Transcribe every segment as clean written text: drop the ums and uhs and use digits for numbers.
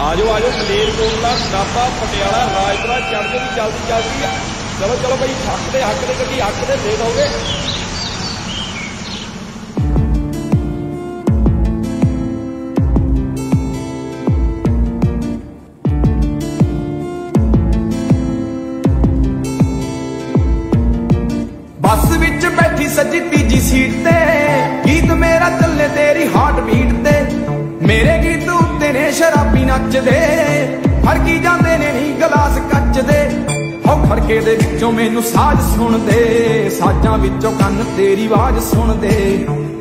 आजो आजो मलेरकोटला नाभा पटियाला राजपुरा चढ़ते भी चलती चलो चलो भाई हक दे गड्डी हक दे दोगे। बस विच बैठी सजी तीजी सीट ते गीत मेरा चले तेरी हार्ट बीट ते मेरे गीत उत्ते ने शराबी नचदे फड़की जांदे ने नी गलास कच दे हो फड़के दे विचों मैनू साज सुन दे साजां विचों कन्न तेरी आवाज सुन दे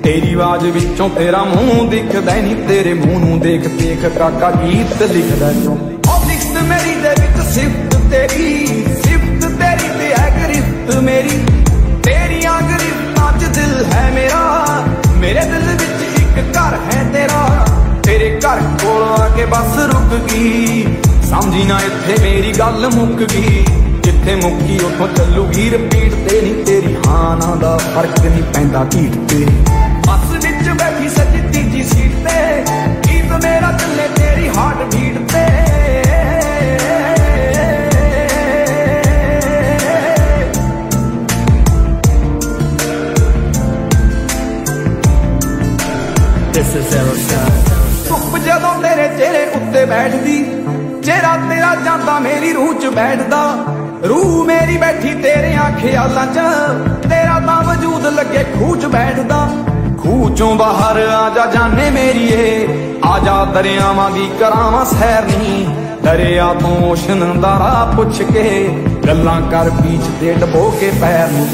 तेरी आवाज विचों तेरा मुंह दिखदा नी तेरे मुंह नूं देख देख काका गीत लिखदा ओ लिखत मेरी दे विच सिफत तेरी ते है गिरफ्त मेरी तेरिया गिरफ्तां च दिल है मेरा मेरे दिल विच एक घर है तेरा तेरे घर कोल आके बस रुक गई समझी ना इत्थे मेरी गल मुक गई जिथे मुक्की उथों चलूगी रिपीट ते नी तेरी हाँ ना दा फर्क नहीं पैंदा ढीठ ते बस विच बैठी सजी तीजी सीट ते गीत मेरा चले तेरी हार्ट बीट ते धुप जदों तेरे चेहरे उत्ते बैठदी चेहरा तेरा जांदा मेरी रूह च बैठदा रूह मेरी बैठी तेरे ख्यालां च तेरा तां वजूद लगे खूह च बैठदा खूह चों बाहर आजा जाने मेरीए आजा दरियावां दी करावां सैर नी दरिया तों ओशन दा राह पुछ के गल्लां कर बीच ते डबो के पैर नी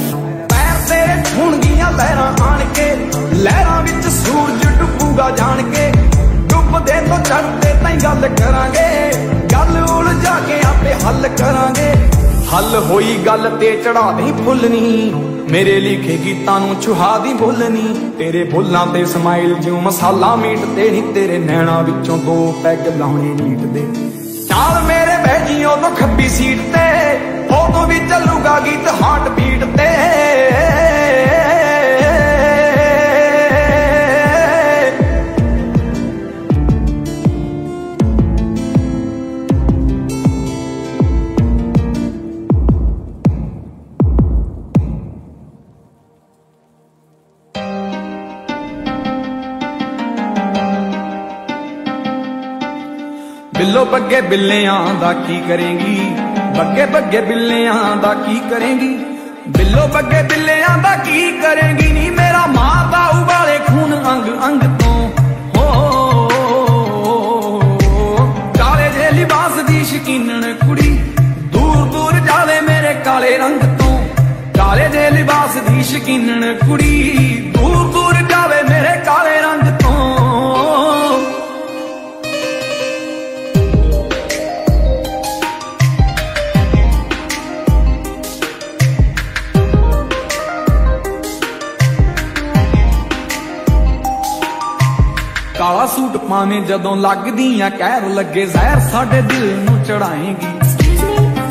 पैर तेरे छुणगियां लहरां आण के लहरां विच सूरज डुबूगा जान के डुबदे तो चढ़दे ताईं गल करांगे गल उलझा के आपे हल करांगे हल होई गल ते चढ़ा दी फुल्लनी मेरे लिखे गीतां नूं छुहा दी बोलनी तेरे बोलां ते समाइल जिउं मसाला मीट ते नी तेरे नैणां विचों दो पैग लाउणे नीट दे चाल मेरे बैठी उदों खब्बी सीट ते उदों भी चलूगा गीत हार्ट बीट ते बिल्लो बग्गे बिल्लियां दा की करेंगी बग्गे बग्गे बिल्लियां दा की करेंगी बिल्लो बग्गे बिल्लियां दा की करेंगी नी मेरा मां दा उबाले खून अंग अंग तो हो काले जे लिबास दी शकीनन कुड़ी दूर दूर जावे मेरे काले रंग तो काले जे लिबास दी शकीनन कुड़ी दूर दूर जावे मेरे काले रंग तो काला सूट पावे जदों लगदियां कहर लगे जहर साडे दिल नूं चढ़ाएगी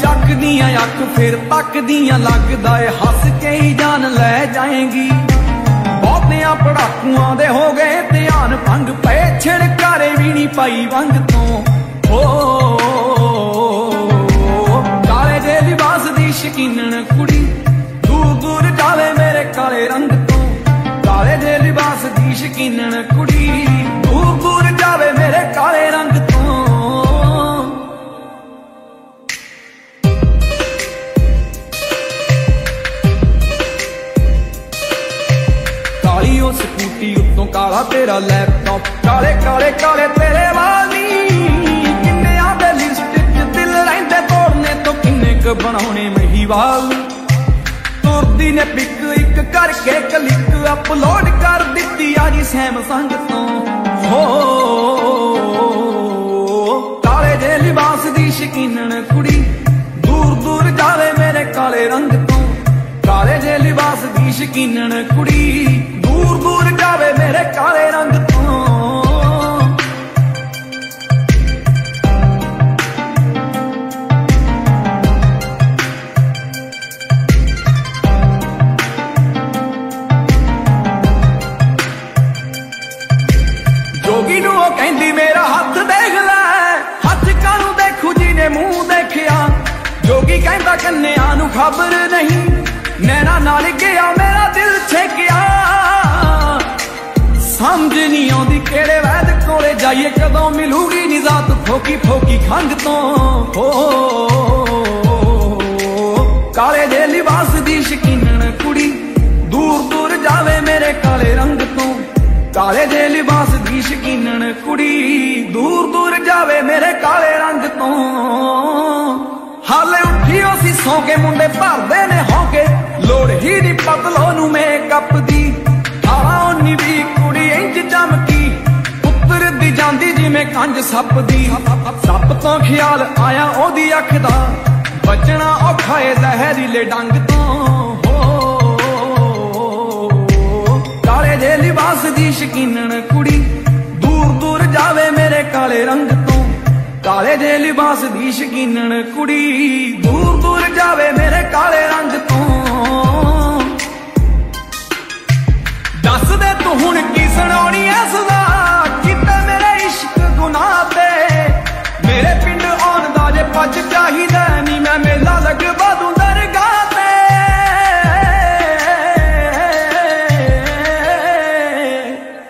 जगदियां अख फिर तकदियां लगदा ए हस के ही जान ले जाएगी बहुतियां पड़ाकुआं दे हो गए ध्यान भंग पे छिड़कारे भी नहीं पाई वंग तो हो काले जे लिबास दी शकीनन कुड़ी दूर दूर जावे मेरे काले रंग तो काले जे लिबास दी शकीनन कुड़ी दूर दूर जावे मेरे काले रंग तो काली ओ स्कूटी उत्तों काला तेरा लैपटॉप काले काले काले तेरे वाली किन्ने आदे लिस्ट च दिल रहिंदे तोड़ने तो किन्ने क बनाउणे महीवाल तुरदी ने पिक एक करके क्लिक अपलोड कर दित्ती आजी सैमसंग तो हो काले जे लिबास दी शकीनन कुड़ी दूर दूर जावे मेरे काले रंग तो काले जे लिबास दी शकीनन कुड़ी दूर दूर जावे मेरे काले रंग तो जोगी नूं कहंदी मेरा हथ देख लै ਕੰਨਿਆਂ ਨੂੰ ਖਬਰ ਨਹੀਂ, ਨੈਣਾ ਨਾਲ ਗਿਆ ਮੇਰਾ ਦਿਲ ਛੇਕਿਆ। ਸਮਝ ਨਹੀਂ ਆਉਂਦੀ ਕਿਹੜੇ ਵੈਦ ਕੋਲੇ ਜਾਈਏ, ਕਦੋਂ ਮਿਲੂਗੀ ਨਿਜ਼ਾਤ ਫੋਕੀ ਫੋਕੀ ਖੰਗ ਤੋਂ। ਕਾਲੇ ਦੇ ਲਿਬਾਸ ਦੀ ਸ਼ਕੀਨਣ ਕੁੜੀ ਦੂਰ ਦੂਰ ਜਾਵੇ ਮੇਰੇ ਕਾਲੇ ਰੰਗ ਤੋਂ। ਕਾਲੇ ਦੇ ਲਿਬਾਸ ਦੀ ਸ਼ਕੀਨਣ ਕੁੜੀ ਦੂਰ ਦੂਰ ਜਾਵੇ ਮੇਰੇ ਕਾਲੇ ਰੰਗ ਤੋਂ। ਹਾਲੇ ਉੱਠੀ ਉਹ ਸੀ ਸੌਂ ਕੇ, ਮੁੰਡੇ ਭਰਦੇ ਨੇ ਹੌਕੇ, ਲੋੜ ਹੀ ਨਹੀਂ ਪਤਲੋ ਨੂੰ ਮੇਕਅਪ ਦੀ। 18-19 ਦੀ ਕੁੜੀ ਇੰਜ ਚਮਕੀ, ਉੱਤਰਦੀ ਜਾਂਦੀ ਜਿਵੇਂ ਕੰਜ ਸੱਪ ਦੀ। ਸੱਪ ਤੋਂ ਖਿਆਲ ਆਇਆ ਉਹਦੀ ਅੱਖ ਦਾ, ਬਚਣਾ ਔਖਾ ਏ ਜ਼ਹਿਰੀਲੇ ਡੰਗ ਤੋਂ। ਕਾਲੇ ਦੇ ਲਿਬਾਸ ਦੀ ਸ਼ਕੀਨਣ ਕੁੜੀ ਦੂਰ ਦੂਰ ਜਾਵੇ ਮੇਰੇ ਕਾਲੇ ਰੰਗ ਤੋਂ। ਕਾਲੇ ਦੇ ਲਿਬਾਸ ਦੀ ਸ਼ਕੀਨਣ ਕੁੜੀ ਦੂਰ ਦੂਰ ਜਾਵੇ ਮੇਰੇ ਕਾਲੇ ਰੰਗ ਤੋਂ। ਦੱਸ ਦੇ ਤੂੰ ਹੁਣ ਕੀ ਸੁਣਾਉਣੀ ਐ ਸਦਾ, ਕਿਤੇ ਮੇਰੇ ਇਸ਼ਕ ਗੁਨਾਹ ਤੇ। ਮੇਰੇ ਪਿੰਡ ਆਉਣ ਦਾ ਜੇ ਪੱਜ ਚਾਹੀਦਾ ਨੀ, ਮੈਂ ਮੇਲਾ ਲਗਵਾ ਦੂੰ ਦਰਗਾਹ ਤੇ।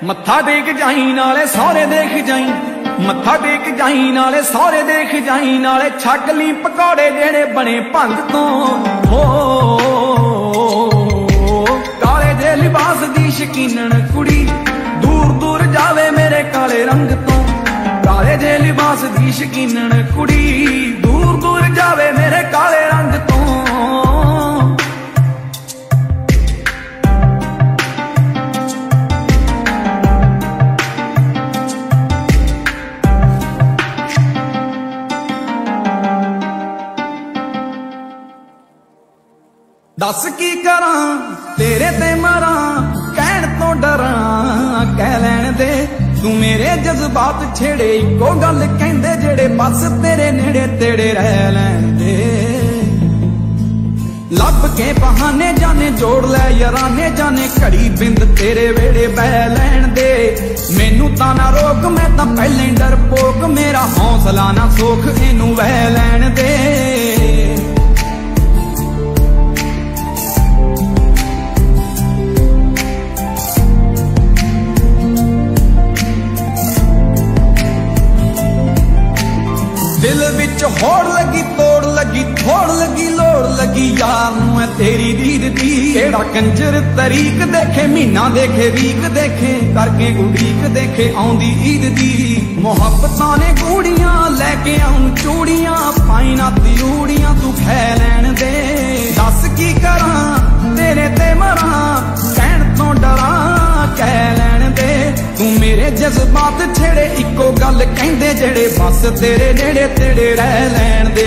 ਮੱਥਾ ਟੇਕ ਜਾਈ ਨਾਲੇ ਸਹੁਰੇ ਦੇਖ ਜਾਈ, ਮੱਥਾ ਟੇਕ ਜਾਈ ਨਾਲੇ ਸਹੁਰੇ ਦੇਖ ਜਾਈ, ਨਾਲੇ ਛਕ ਲਈ ਪਕੌੜੇ ਜਿਹੜੇ ਬਣੇ ਭੰਗ ਤੋਂ। ਕਾਲੇ ਦੇ ਲਿਬਾਸ ਦੀ ਸ਼ਕੀਨਣ ਕੁੜੀ ਦੂਰ ਦੂਰ ਜਾਵੇ ਮੇਰੇ ਕਾਲੇ ਰੰਗ ਤੋਂ। ਕਾਲੇ ਦੇ ਲਿਬਾਸ ਦੀ ਸ਼ਕੀਨਣ ਕੁੜੀ ਦੂਰ ਦੂਰ ਜਾਵੇ ਮੇਰੇ ਕਾਲੇ ਰੰਗ ਤੋਂ। ਦੱਸ ਕੀ ਕਰਾਂ ਤੇਰੇ ਤੇ ਮਰਾਂ, ਕਹਿਣ ਤੋਂ ਡਰਾਂ ਕਹਿ ਲੈਣ ਦੇ। ਤੂੰ ਮੇਰੇ ਜਜ਼ਬਾਤ ਛੇੜੇ, ਇੱਕੋ ਗੱਲ ਕਹਿੰਦੇ ਜਿਹੜੇ, ਬਸ ਤੇਰੇ ਨੇੜੇ ਤੇੜੇ ਰਹਿ ਲੈਣ ਦੇ। ਲੱਭ ਕੇ ਬਹਾਨੇ ਜਾਣੇ ਜੋੜ ਲੈ ਯਾਰਾਨੇ, ਜਾਣੇ ਘੜੀ ਬਿੰਦ ਤੇਰੇ ਵੇੜੇ ਬਹਿ ਲੈਣ ਦੇ। ਮੈਨੂੰ ਤਾਂ ਨਾ ਰੋਕ, ਮੈਂ ਤਾਂ ਪਹਿਲੇ ਡਰਪੋਕ, ਮੇਰਾ ਹੌਸਲਾ ਨਾ ਸੋਖ, ਇਹਨੂੰ ਵਹਿ ਲੈਣ ਦੇ। ਦਿਲ ਵਿੱਚ ਹੋੜ ਲੱਗੀ, ਤੋੜ ਲੱਗੀ, ਥੋੜ ਲੱਗੀ, ਲੋੜ ਲੱਗੀ ਯਾਰ ਨੂੰ ਐ ਤੇਰੀ ਦੀਦ ਦੀ। ਕਿਹੜਾ ਕੰਜਰ ਤਰੀਕ ਦੇਖੇ, ਮਹੀਨਾ ਦੇਖੇ, ਵੀਕ ਦੇਖੇ, ਕਰਕੇ ਉਡੀਕ ਦੇਖੇ ਆਉਂਦੀ ਈਦ ਦੀ। ਮੁਹੱਬਤਾਂ ਨੇ ਗੂੜੀਆਂ ਲੈ ਕੇ ਆਉਂ ਚੂੜੀਆਂ, ਪਾਈ ਨਾ ਤਿਊੜੀਆਂ ਤੂੰ ਖੈ ਲੈਣ ਦੇ। ਦੱਸ ਕੀ ਕਰਾਂ ਤੇਰੇ ਤੇ ਮਰਾਂ, ਕਹਿਣ ਤੋਂ ਡਰਾਂ ਕਹਿ ਲੈਣ ਦੇ। ਤੂੰ ਮੇਰੇ ਜਜ਼ਬਾਤ ਛੇੜੇ, ਇੱਕੋ ਗੱਲ ਕਹਿੰਦੇ ਜਿਹੜੇ, ਬਸ ਤੇਰੇ ਨੇੜੇ ਤੇੜੇ ਰਹਿ ਲੈਣ ਦੇ।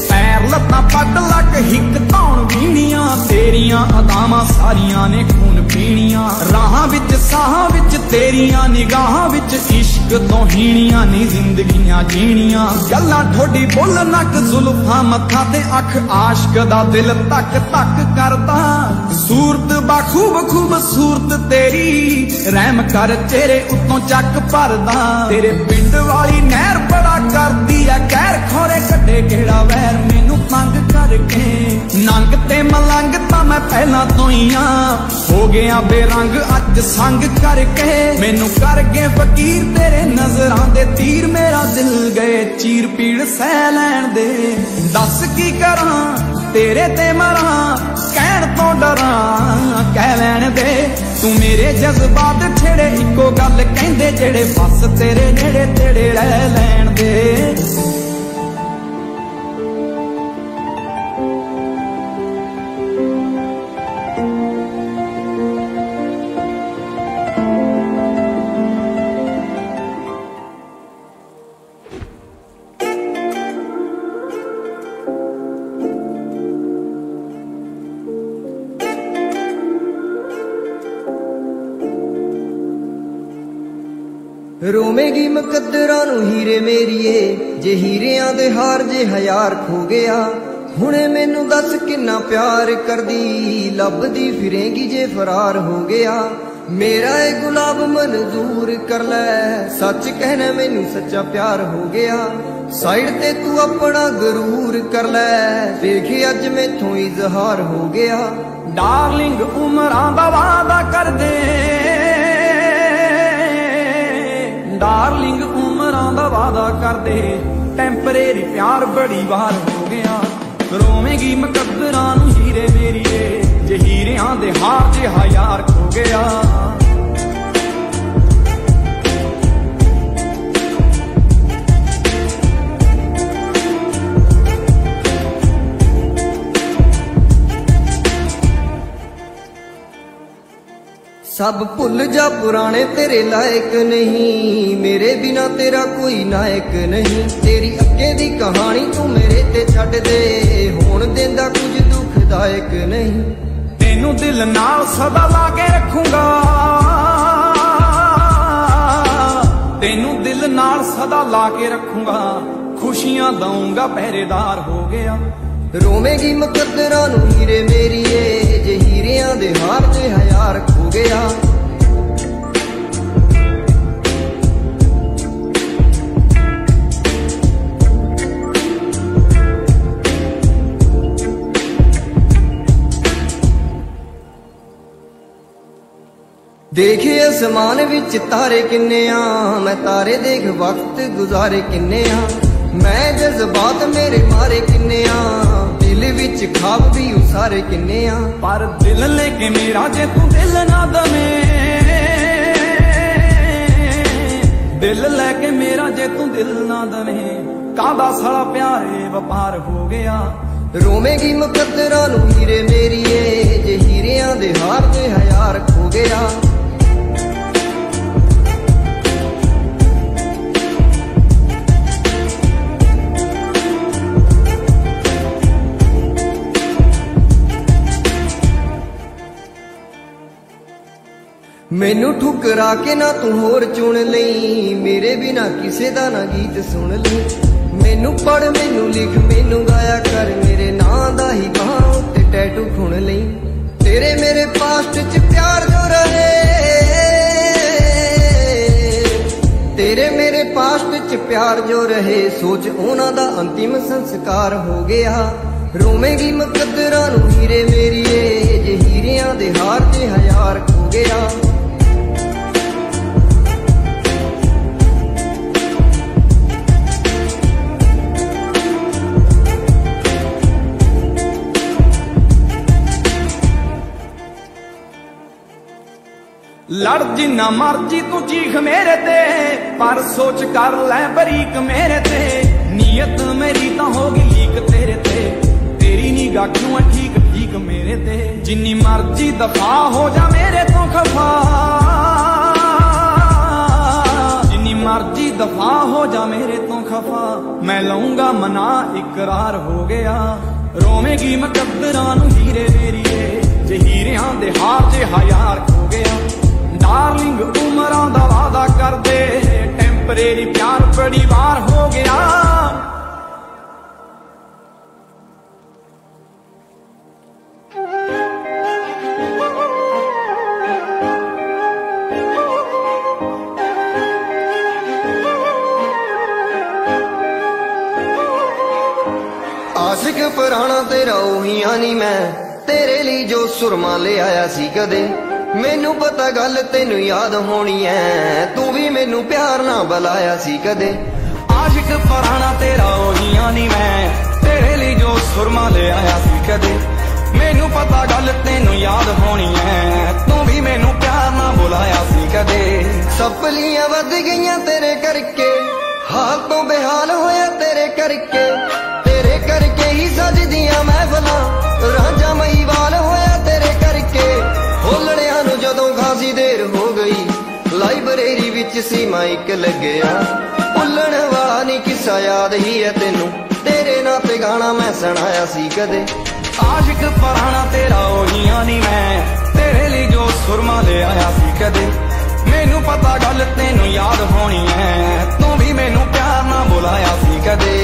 ਪੈਰ ਲੱਤਾਂ ਪੱਟ ਲੱਕ ਹਿੱਕ ਧੌਣ ਵੀਣੀਆਂ, ਤੇਰੀਆਂ ਅਦਾਵਾਂ ਸਾਰੀਆਂ ਨੇ ਖੂਨ ਪੀਣੀਆਂ। ਰਾਹਾਂ ਵਿੱਚ ਸਾਹਾਂ ਵਿੱਚ ਤੇਰੀਆਂ ਨਿਗਾਹਾਂ ਵਿੱਚ, ਇਸ਼ਕ ਤੋਂ ਹੀਣੀਆਂ ਨੀ ਜ਼ਿੰਦਗੀਆਂ ਜੀਣੀਆਂ। ਗੱਲਾਂ ਠੋਡੀ ਬੁੱਲ ਨੱਕ ਜ਼ੁਲਫਾਂ ਮੱਥਾ ਤੇ ਅੱਖ, ਆਸ਼ਕ ਦਾ ਦਿਲ ਧੱਕ ਧੱਕ ਕਰਦਾ। ਸੂਰਤ ਬਾਖੂਬ ਖੂਬਸੂਰਤ ਤੇਰੀ, ਰਹਿਮ ਕਰ ਤੇਰੇ ਉੱਤੋਂ ਚੱਕ ਭਰਦਾ। ਤੇਰੇ ਪਿੰਡ ਵਾਲੀ ਨਹਿਰ ਬੜਾ ਕਰਦੀ ਆ ਕਹਿਰ, ਖੋਰੇ ਕੱਢੇ ਕਿਹੜਾ ਵੈਰ ਮੈਨੂੰ ਤੰਗ ਕਰਕੇ। ਨੰਗ ਤੇ ਮਲੰਗ ਤਾਂ ਮੈਂ ਪਹਿਲਾਂ ਤੋਂ ਹੀ ਆ, ਹੋ ਗਿਆ ਬੇਰੰਗ ਅੱਜ ਸੰਗ ਕਰਕੇ। ਮੈਨੂੰ ਕਰ ਗਏ ਫਕੀਰ ਤੇਰੇ ਨਜ਼ਰਾਂ ਦੇ ਤੀਰ, ਮੇਰਾ ਦਿਲ ਗਏ ਚੀਰ ਪੀੜ ਸਹਿ ਲੈਣ ਦੇ। ਦੱਸ ਕੀ ਕਰਾਂ ਤੇਰੇ ਤੇ ਮਰਾਂ, ਕਹਿਣ ਤੋਂ ਡਰਾਂ ਕਹਿ ਲੈਣ ਦੇ। ਤੂੰ ਮੇਰੇ ਜਜ਼ਬਾਤ ਛੇੜੇ, ਇੱਕੋ ਗੱਲ ਕਹਿੰਦੇ ਜਿਹੜੇ, ਬਸ ਤੇਰੇ ਨੇੜੇ ਤੇੜੇ ਰਹਿ ਲੈਣ ਦੇ। ਰੋਵੇਗੀ ਮੁਕੱਦਰਾਂ ਨੂੰ ਹੀਰੇ ਮੇਰੀਏ, ਜੇ ਹੀਰਿਆਂ ਦੇ ਹਾਰ ਜੇ ਹਜ਼ਾਰ ਖੋ ਗਿਆ। ਹੁਣੇ ਮੈਨੂੰ ਦੱਸ ਕਿੰਨਾ ਪਿਆਰ ਕਰਦੀ, ਲੱਭਦੀ ਫਿਰੇਂਗੀ ਜੇ ਫਰਾਰ ਹੋ ਗਿਆ। ਮੇਰਾ ਇਹ ਗੁਲਾਬ ਮਨਜ਼ੂਰ ਕਰ ਲੈ, ਸੱਚ ਕਹਿਣਾ ਮੈਨੂੰ ਸੱਚਾ ਪਿਆਰ ਹੋ ਗਿਆ। साइड ते तू अपना गरूर कर लै, देखे अज मैथों इजहार हो गया। डार्लिंग उमरां दा वादा कर दे, डार्लिंग उमरां दा वादा कर दे, टेंपरेरी प्यार बड़ी बार हो गया। रोवेगी मुकद्दरां नूं हीरे मेरीए, जे हीरियां दे हार जिहा यार खो गया। सब भुल जा पुराने तेरे लायक नहीं, मेरे बिना तेरा कोई नायक नहीं। तेरी अगे दी कहानी तू मेरे ते छड्ड दे, होण देंदा कुछ दुखदायक नहीं। तेनू दिल नाल सदा ला के रखूंगा, तेनू दिल नाल सदा ला के रखूंगा, खुशियां दूंगा पहरेदार हो गया। रोवेगी मुकद्दरां नूं हीरे मेरीए, जे हीरियां दे हार ते हयार खो गया। देखे आसमान विच तारे किन्ने आ, मैं तारे देख वक्त गुजारे किन्ने आ। मैं जज्बात मेरे मारे किन्ने आ, दिल विच खाब भी उसारे किन्ने आ। पर दिल लेके मेरा जे तू दिल ना दवे, दिल लेके मेरा जे तू दिल ना दवे, कादा साला प्यारे वपार हो गया। रोवेगी मुकद्दरां नूं हीरे मेरीए, जे हीरियां दे हार ते हयार खो गया। मैनू ठुकरा के ना तू होर चुन लई, मेरे बिना किसे दा ना गीत सुन लई। मैनू पढ़ मैनू लिख मैनू गाया कर, मेरे नां दा ही बां उत्ते टैटू खुण लई। तेरे मेरे पास्ट च प्यार जो रहे, तेरे मेरे पास्ट च प्यार जो रहे, सोच उन्हां दा अंतिम संस्कार हो गया। रोवेगी मुकद्दरां नूं हीरे मेरीए, जे हीरियां दे हार ते हयार खो गया। लड़ जिन्ना मर्जी तू चीख मेरे ते, पर सोच कर लै बरीक मेरे ते। नीयत मेरी तां होगी लीक तेरे ते, तेरी निगाह क्यों है ठीक ठीक मेरे ते। जिन्नी मर्जी दफा हो जा मेरे तो खफा, जिन्नी मर्जी दफा हो जा मेरे तो खफा, मैं लऊंगा मना इकरार हो गया। रोवेगी मुकद्दरां नूं हीरे मेरीए, जे हीरियां दे हार जिहा यार खो गया। डार्लिंग उमरां दा वादा कर दे, टेंपरेरी प्यार बड़ी बार हो गया। आशिक पुराना तेरा उही आनी मैं, तेरे लिए जो सुरमा ले आया सी कदे। मैनू पता गल तेनू याद होनी है, तू भी मैनू प्यार ना बुलाया सी कदे। आशिक पुराना तेरा ओही आनी मैं, तेरे लिए जो सुरमा ले आया सी कदे। मैनू पता गल तेनू याद होनी है, तू भी मैनू प्यार ना बुलाया सी कदे। सपलियां वध गईयां तेरे करके, हाल तो बेहाल होया तेरे करके। तेरे करके ही सजदियां महफिलां, रांझा महीवाल होया तेरे करके। होलड़ियां नूं जदों खासी देर हो गई, लाइब्रेरी विच सी माइक लग्या। भुल्लण वाला नी किस्सा याद ही है तेनू, तेरे नां ते गाना मैं सुनाया सी कदे। आशिक पुराना तेरा ओही आनी मैं, तेरे लिए जो सुरमा ले आया सी कदे। मैनू पता गल तेनू याद होनी है, तू भी मैनू प्यार ना बुलाया सी कदे।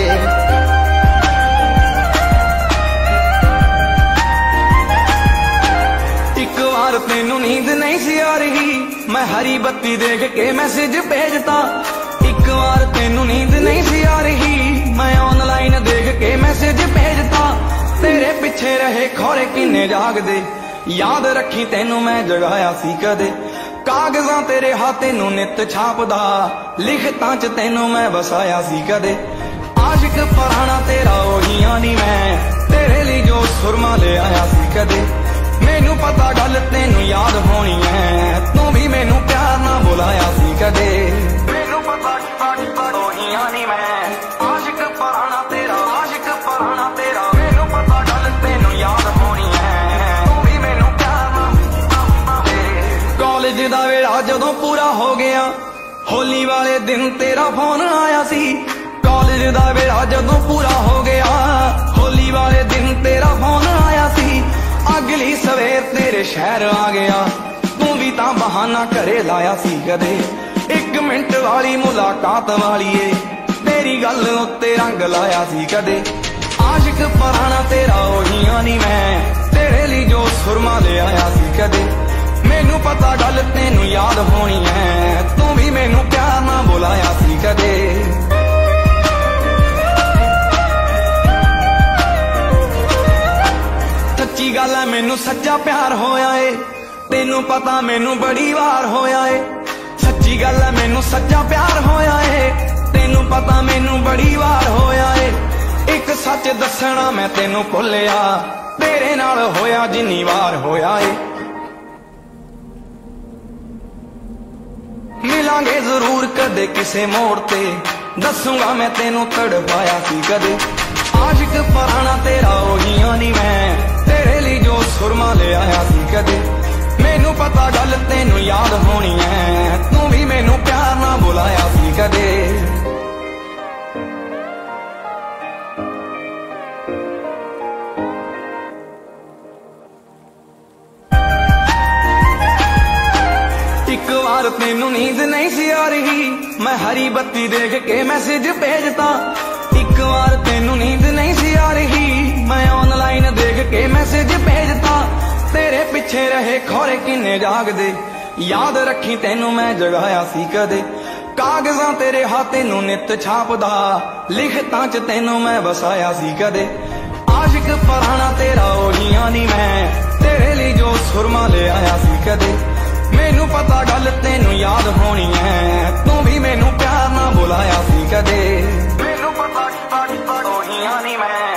एक बार तेनू नींद नहीं सी आ रही, मैं हरी बत्ती देख के मैसेज भेजता। एक बार तेनू नींद नहीं सी आ रही, तेरे पिछे रहे खौरे किन्ने जागदे याद रखी तेनू मैं जगाया सी कदे कागजां तेरे हाथे नू नित छापदा लिखतां च तेनू मैं बसाया सी कदे आशिक पराना तेरा ओहियां नी मैं तेरे लिए जो सुरमा ले आया सी कदे मैनू पता गल तेनू याद होनी है तू भी मैनू प्यार ना बुलाया सी कदे मैनू पता ओहियां नी मैं आशिक पराना तेरा मैनू पता गल तेनू याद होनी है तू भी मैनू प्यार ना कॉलेज दा वेला जदों पूरा हो गया होली वाले दिन तेरा फोन आया सी कॉलेज दा वेला जदों पूरा हो गया होली वाले दिन तेरा फोन आया सी अगली सवेर तेरे शहर आ गया तू भी तां बहाना घरे लाया सी कदे 1 मिनट वाली मुलाकात वालीए तेरी गल उत्ते रंग लाया सी कदे आशिक पराना तेरा ओहियां नी मैं तेरे लिए जो सुरमा ले आया सी कदे मैनू पता गल तेनू याद होनी है तू भी मैनू प्यार ना बुलाया सी कदे सच्ची गल है मैनू सच्चा प्यार होया है तेनू पता मैनू बड़ी वार होया है सच्ची गल है मैनू सच्चा प्यार होया है तेनू पता मैनू बड़ी वार होया है एक सच दसना मैं तेनू भुलिया तेरे नाल होया जिन्नी वार होया है मिलांगे जरूर कदे किसे मोड़ ते दसूंगा मैं तेनू तड़पाया सी कदे आशिक पराना तेरा ओहियां नी मैं तेरे लिए जो सुरमा ले आया सी कदे मैनू पता गल तेनू याद होनी है तू भी मैनू प्यार ना बुलाया सी कदे एक बार तेनू नींद नहीं सी आ रही मैं हरी बत्ती देख के मैसेज भेजता एक बार तेनू नींद नहीं सी आ रही मैं ऑनलाइन देख के मैसेज भेजता तेरे पिछे रहे खौरे किन्ने जागदे याद रखी तेनू मैं जगाया सी कदे कागजां तेरे हाथे नू नित छापदा लिखतां च तेनू मैं बसाया सी कदे आशिक पराना तेरा ओहियां नी मैं तेरे लिए जो सुरमा ले आया सी कदे मैनू पता गल तेनू याद होनी है तू भी मैनू प्यार ना बुलाया सी कदे मैनू पता ओहियां नी मैं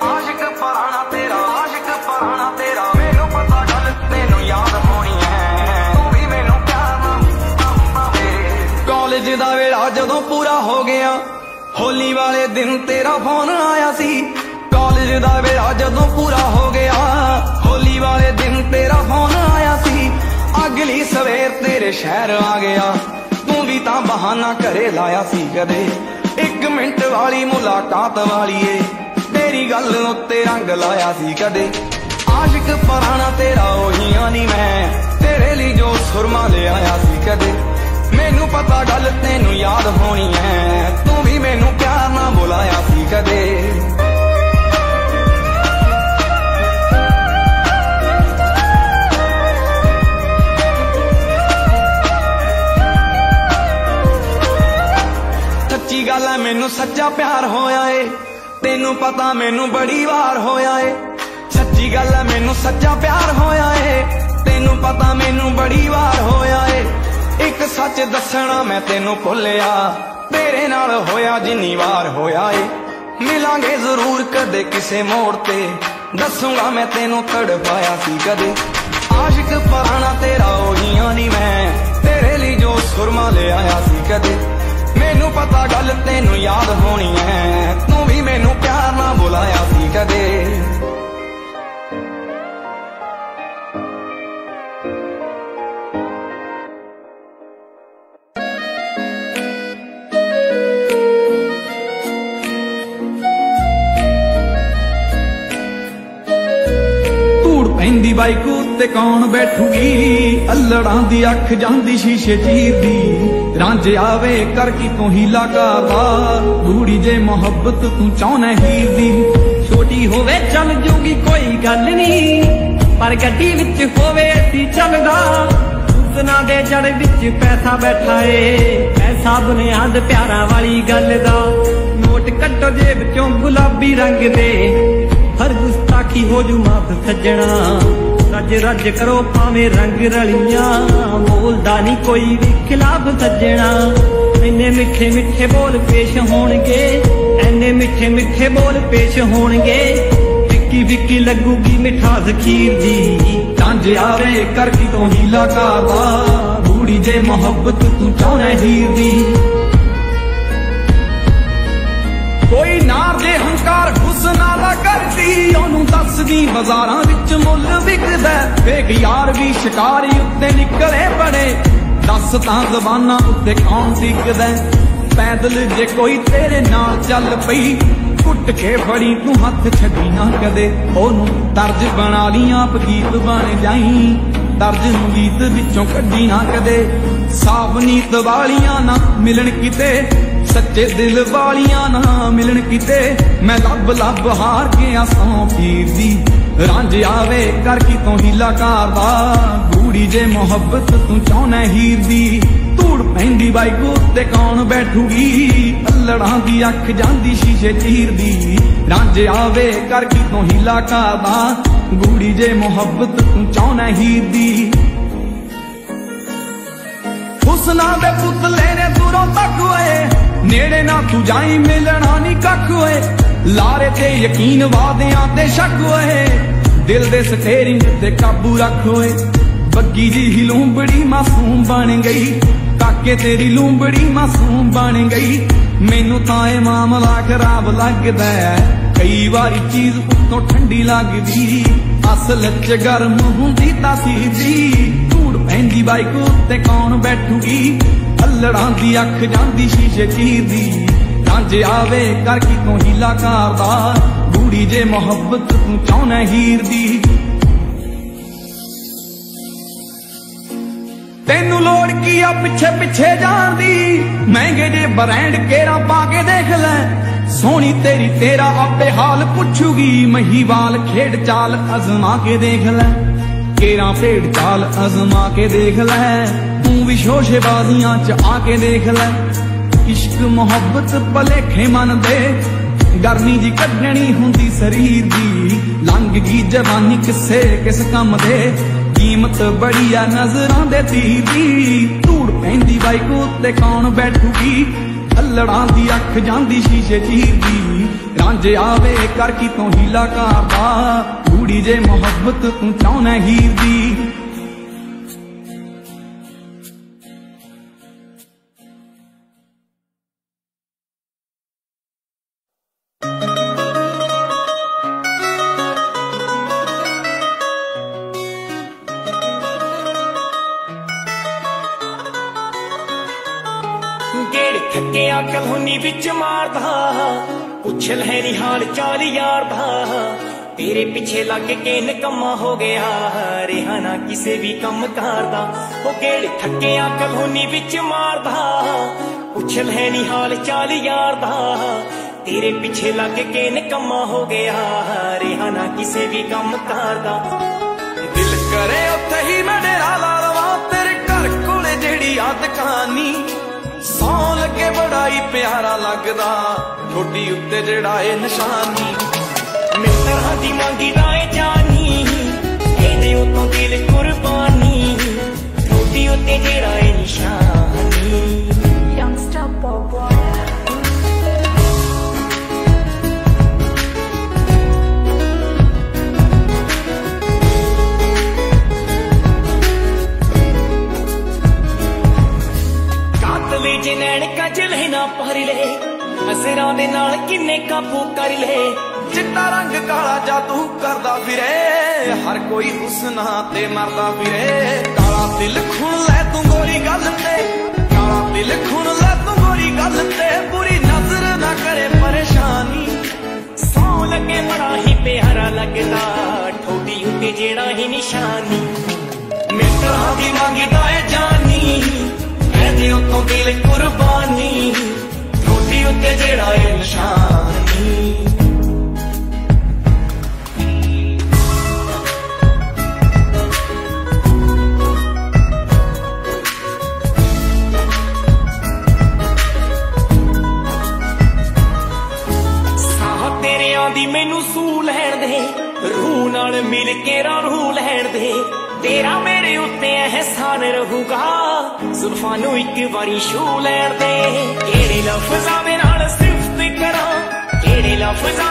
आशिक पराना तेरा मैनू पता गल तेनू याद होनी है तू भी मैनू प्यार ना कॉलेज दा वेला जदों पूरा हो गया होली वाले दिन तेरा फोन आया सी कॉलेज दा वेला जदों पूरा हो गया होली वाले दिन तेरा फोन आया सी अगली सवेर तेरे शहर आ गया तू भी तां बहाना घरे लाया सी कदे 1 मिनट वाली मुलाकात वालीए तेरी गल उत्ते रंग लाया सी कदे आशिक पराना तेरा ओहियां नी मैं तेरे लिए जो सुरमा ले आया सी कदे मैनू पता गल तेनू याद होनी है तू भी मैनू प्यार ना बुलाया सी कदे सच्ची गल है मैनू सच्चा प्यार होया है तेनू पता मैनू बड़ी वार होया है सच्ची गल है मैनू सच्चा प्यार होया है तेनू पता मैनू बड़ी वार होया है एक सच दसना मैं तेनू भुलिया तेरे नाल होया जिन्नी वार होया है मिलांगे जरूर कदे किसे मोड़ ते दसूंगा मैं तेनू तड़पाया सी कदे आशिक पराना तेरा ओहियां नी मैं तेरे लिए जो सुरमा ले आया सी कदे मैनू पता गल तेनू याद होनी है तू भी मैनू प्यार ना बुलाया सी कदे पैंदी बाइक उत्ते कौन बैठूगी अल्लड़ां दी अख जांदी शीशे चीरदी रांझे आवे कर की तू हीला करदा बूढ़ी जे मोहब्बत तू चाहना हीर दी छोटी होवे चल जूगी कोई गल नी पर गड्डी विच होवे सी चलदा उसना दे जड़ विच पैसा बैठा है पैसा बुनियाद प्यारा वाली गल दा नोट कट्टो जेब चों गुलाबी रंग दे हर गुस्ताख ਬਾਕੀ ਹੋ ਜੂ ਮਾਫ ਸੱਜਣਾ। ਰੱਜ ਰੱਜ ਕਰੋ ਭਾਵੇਂ ਰੰਗ ਰਲੀਆਂ, ਬੋਲਦਾ ਨਹੀਂ ਕੋਈ ਵੀ ਖਿਲਾਫ ਸੱਜਣਾ। ਇੰਨੇ ਮਿੱਠੇ ਮਿੱਠੇ ਬੋਲ ਪੇਸ਼ ਹੋਣਗੇ, ਇੰਨੇ ਮਿੱਠੇ ਮਿੱਠੇ ਬੋਲ ਪੇਸ਼ ਹੋਣਗੇ। ਫਿੱਕੀ ਫਿੱਕੀ ਲੱਗੂਗੀ ਮਿਠਾਸ ਖੀਰ ਦੀ। ਜੰਜ ਆਵੇ ਕਰ ਕੀ ਤੋਂ ਹੀਲਾ ਕਰਦਾ, ਬੂੜੀ ਜੇ ਮੁਹੱਬਤ ਤੂੰ ਚਾਹੁੰਦਾ ਹੀਰ ਦੀ। ਕੋਈ ਨਾਰ ਦੇ ਹੰਕਾਰ ਹੁਸਨਾ ਦਾ ਕਰਦੀ, ਉਹਨੂੰ ਦੱਸਦੀ ਬਾਜ਼ਾਰਾਂ ਵਿੱਚ ਮੁੱਲ ਵਿਕਦਾ। ਵੇਖ ਯਾਰ ਵੀ ਸ਼ਿਕਾਰੀ ਉੱਤੇ ਨਿਕਲੇ ਬੜੇ, ਦੱਸ ਤਾਂ ਜ਼ਬਾਨਾਂ ਉੱਤੇ ਕੌਣ ਟਿਕਦਾ। ਪੈਦਲ ਜੇ ਕੋਈ ਤੇਰੇ ਨਾਲ ਚੱਲ ਪਈ, ਘੁੱਟ ਕੇ ਫੜੀ ਤੂੰ ਹੱਥ ਛੱਡੀ ਨਾ ਕਦੇ। ਉਹਨੂੰ ਤਰਜ ਬਣਾ ਲਈ ਆਪ ਗੀਤ ਬਣ ਜਾਈ, ਤਰਜ ਨੂੰ ਗੀਤ ਵਿੱਚੋਂ ਕੱਢੀ ਨਾ ਕਦੇ। ਸਾਫ ਨੀਤ ਵਾਲੀਆਂ ਨਾ ਮਿਲਣ ਕਿਤੇ, ਸੱਚੇ ਦਿਲ ਵਾਲੀਆਂ ਨਾ ਮਿਲਣ ਕਿਤੇ। ਮੈਂ ਲੱਭ ਲੱਭ ਹਾਰ ਗਿਆ ਸੌਂ ਪੀਰ ਦੀ, ਰਾਂਝ ਆਵੇ ਕਰ ਕੀ ਤੋਂ ਹੀਲਾ ਕਰਦਾ। ਗੂੜੀ ਜੇ ਮੁਹੱਬਤ ਤੂੰ ਚਾਹੁੰਦਾ ਹੀਰ ਦੀ। ਧੂੜ ਪੈਂਦੀ ਬਾਈਕ ਉੱਤੇ ਕੌਣ ਬੈਠੂਗੀ, ਅਲੜਾਂ ਦੀ ਅੱਖ ਜਾਂਦੀ ਸ਼ੀਸ਼ੇ ਚੀਰਦੀ। ਰਾਂਝ ਆਵੇ ਕਰ ਕੀ ਤੋਂ ਹੀਲਾ ਕਰਦਾ, ਗੂੜੀ ਜੇ ਮੁਹੱਬਤ ਤੂੰ ਚਾਹੁੰਦਾ ਹੀਰ ਦੀ। ਹੁਸਨਾ ਦੇ ਪੁਤਲੇ ਨੇ ਦੂਰੋਂ ਤੱਕ ਓਏ, ਨੇੜੇ ਨਾ ਤੂੰ ਜਾਈ ਮਿਲਣਾ ਨੀ ਕੱਖ ਓਏ। ਲਾਰੇ ਤੇ ਯਕੀਨ ਵਾਦਿਆਂ ਤੇ ਸ਼ੱਕ ਓਏ, ਦਿਲ ਦੇ ਸਟੇਰਿੰਗ ਤੇ ਕਾਬੂ ਰੱਖ ਓਏ। ਬੱਗੀ ਜੀ ਹੀ ਲੂੰਬੜੀ ਮਾਸੂਮ ਬਣ ਗਈ, ਕਾਕੇ ਤੇਰੀ ਲੂੰਬੜੀ ਮਾਸੂਮ ਬਣ ਗਈ। ਮੈਨੂੰ ਤਾਂ ਇਹ ਮਾਮਲਾ ਖਰਾਬ ਲੱਗਦਾ, ਕਈ ਵਾਰੀ ਚੀਜ਼ ਉੱਤੋਂ ਠੰਡੀ ਲੱਗਦੀ, ਅਸਲ ਚ ਗਰਮ ਹੁੰਦੀ ਤਾਸੀਰ ਦੀ। ਧੂੜ ਪੈਂਦੀ ਬਾਈਕ ਉੱਤੇ ਕੌਣ ਬੈਠੂਗੀ, ਅਲੜਾਂ ਦੀ ਅੱਖ ਜਾਂਦੀ ਸ਼ੀਸ਼ੇ ਚੀਰਦੀ। ਰਾਂਝ ਆਵੇ ਕਰ ਕੀ ਤੋਂ ਹੀਲਾ ਕਰਦਾ, ਗੂੜੀ ਜੇ ਮੁਹੱਬਤ ਤੂੰ ਚਾਹੁੰਦਾ ਹੀਰ ਦੀ। ਤੈਨੂੰ ਲੋੜ ਕੀ ਆ ਪਿੱਛੇ ਪਿੱਛੇ ਜਾਣ ਦੀ, ਮਹਿੰਗੇ ਜੇ ਬ੍ਰਾਂਡ ਕੇਰਾ ਪਾ ਕੇ ਦੇਖ ਲੈ। ਸੋਹਣੀ ਤੇਰੀ ਤੇਰਾ ਆਪੇ ਹਾਲ ਪੁੱਛੂਗੀ, ਮਹੀਵਾਲ ਖੇਡ ਚਾਲ ਅਜ਼ਮਾ ਕੇ ਦੇਖ ਲੈ। ਕੇਰਾ ਭੇਡ ਚਾਲ ਅਜ਼ਮਾ ਕੇ ਦੇਖ ਲੈ, ਤੂੰ ਵੀ ਸ਼ੋਸ਼ੇਬਾਜ਼ੀਆਂ ਚ ਆ ਕੇ ਦੇਖ ਲੈ। ਇਸ਼ਕ ਮੁਹੱਬਤ ਭਲੇਖੇ ਮਨ ਦੇ, ਗਰਮੀ ਜੀ ਕੱਢਣੀ ਹੁੰਦੀ ਸਰੀਰ ਦੀ। ਲੰਘ ਗਈ ਜਵਾਨੀ ਕਿਸੇ ਕਿਸ ਕੰਮ ਦੇ, ਕੀਮਤ ਬੜੀ ਆ ਨਜ਼ਰਾਂ ਦੇ ਤੀਰ ਦੀ। ਧੂੜ ਪੈਂਦੀ ਬਾਈਕ ਉੱਤੇ ਕੌਣ ਬੈਠੂਗੀ, ਅਲੜਾਂ ਦੀ ਅੱਖ ਜਾਂਦੀ ਸ਼ੀਸ਼ੇ ਚੀਰਦੀ। ਰਾਂਝ ਆਵੇ ਕਰ ਕੀ ਤੋਂ ਹੀਲਾ ਕਰਦਾ, ਗੂੜੀ ਜੇ ਮੁਹੱਬਤ ਤੂੰ ਚਾਹੁੰਦਾ ਹੀਰ ਦੀ। ਥੱਕਿਆ ਕਲੋਨੀ ਵਿੱਚ ਮਾਰਦਾ, ਪੁੱਛ ਲੈ ਨੀ ਹਾਲ ਚਾਲ ਯਾਰ ਦਾ। ਤੇਰੇ ਪਿੱਛੇ ਲੱਗ ਕੇ ਨਿਕੰਮਾ ਹੋ ਗਿਆ, ਰਿਹਾ ਨਾ ਕਿਸੇ ਵੀ ਕੰਮ ਕਰਦਾ। ਉਹ ਗੇੜ ਥੱਕਿਆ ਕਲੋਨੀ ਵਿੱਚ ਮਾਰਦਾ, ਪੁੱਛ ਲੈ ਨੀ ਹਾਲ ਚਾਲ ਯਾਰ ਦਾ। ਤੇਰੇ ਪਿੱਛੇ ਲੱਗ ਕੇ ਨਿਕੰਮਾ ਹੋ ਗਿਆ, ਰਿਹਾ ਨਾ ਕਿਸੇ ਵੀ ਕੰਮ ਕਰਦਾ। ਦਿਲ ਕਰੇ ਉੱਥੇ ਹੀ ਮੈਂ ਡੇਰਾ ਲਾ ਲਵਾਂ, ਤੇਰੇ ਘਰ ਕੋਲੇ ਜਿਹੜੀ ਆ ਦੁਕਾਨੀ। ਸੌਂ ਲੱਗੇ ਬੜਾ ਹੀ ਪਿਆਰਾ ਲੱਗਦਾ, ਠੋਡੀ ਉੱਤੇ ਜਿਹੜਾ ਏ ਨਿਸ਼ਾਨੀ। ਮਿੱਤਰਾਂ ਦੀ ਮੰਗੀ ਦਾ ਏ ਜਾਨੀ, ਇਹਦੇ ਉੱਤੋਂ ਦਿਲ ਕੁਰਬਾਨੀ। ਠੋਡੀ ਉੱਤੇ ਜਿਹੜਾ ਏ ਨਿਸ਼ਾਨੀ। Youngster Bobo ਜੇ ਨੈਣ ਕਜਲੇ ਨਾ ਭਰ ਲੈ, ਅਸਰਾਂ ਦੇ ਨਾਲ ਕਿੰਨੇ ਕਾਬੂ ਕਰ ਲੈ। ਚਿੱਟਾ ਰੰਗ ਕਾਲਾ ਜਾਦੂ ਕਰਦਾ ਫਿਰੇ, ਹਰ ਕੋਈ ਹੁਸਨਾ ਤੇ ਮਰਦਾ ਫਿਰੇ। ਕਾਲਾ ਦਿਲ ਖੁਣ ਲੈ ਤੂੰ ਗੋਰੀ ਗੱਲ ਤੇ, ਕਾਲਾ ਦਿਲ ਖੁਣ ਲੈ ਤੂੰ ਗੋਰੀ ਗੱਲ ਤੇ। ਬੁਰੀ ਨਜ਼ਰ ਨਾ ਕਰੇ ਪਰੇਸ਼ਾਨੀ, ਸੌਂ ਲੱਗੇ ਬੜਾ ਹੀ ਪਿਆਰਾ ਲੱਗਦਾ, ਠੋਡੀ ਉੱਤੇ ਜਿਹੜਾ ਹੀ ਨਿਸ਼ਾਨੀ। ਮਿੱਤਰਾਂ ਦੀ ਮੰਗਦਾ ਏ ਜਾਨੀ, ਇਹਦੇ ਉੱਤੋਂ ਦਿਲ ਕੁਰਬਾਨੀ। ਠੋਡੀ ਉੱਤੇ ਜਿਹੜਾ ਏ ਨਿਸ਼ਾਨੀ। ਸਾਹ ਤੇਰਿਆਂ ਦੀ ਮੈਨੂੰ ਸੂ ਲੈਣ ਦੇ, रूह नाल मिल के रूह लैण दे तेरा मेरे उत्ते एहसान रहूगा जुल्फां नूं इक वारी छू लैण दे केड़े लफ्ज़ां दे नाल सिफत करां केड़े लफ्ज़ां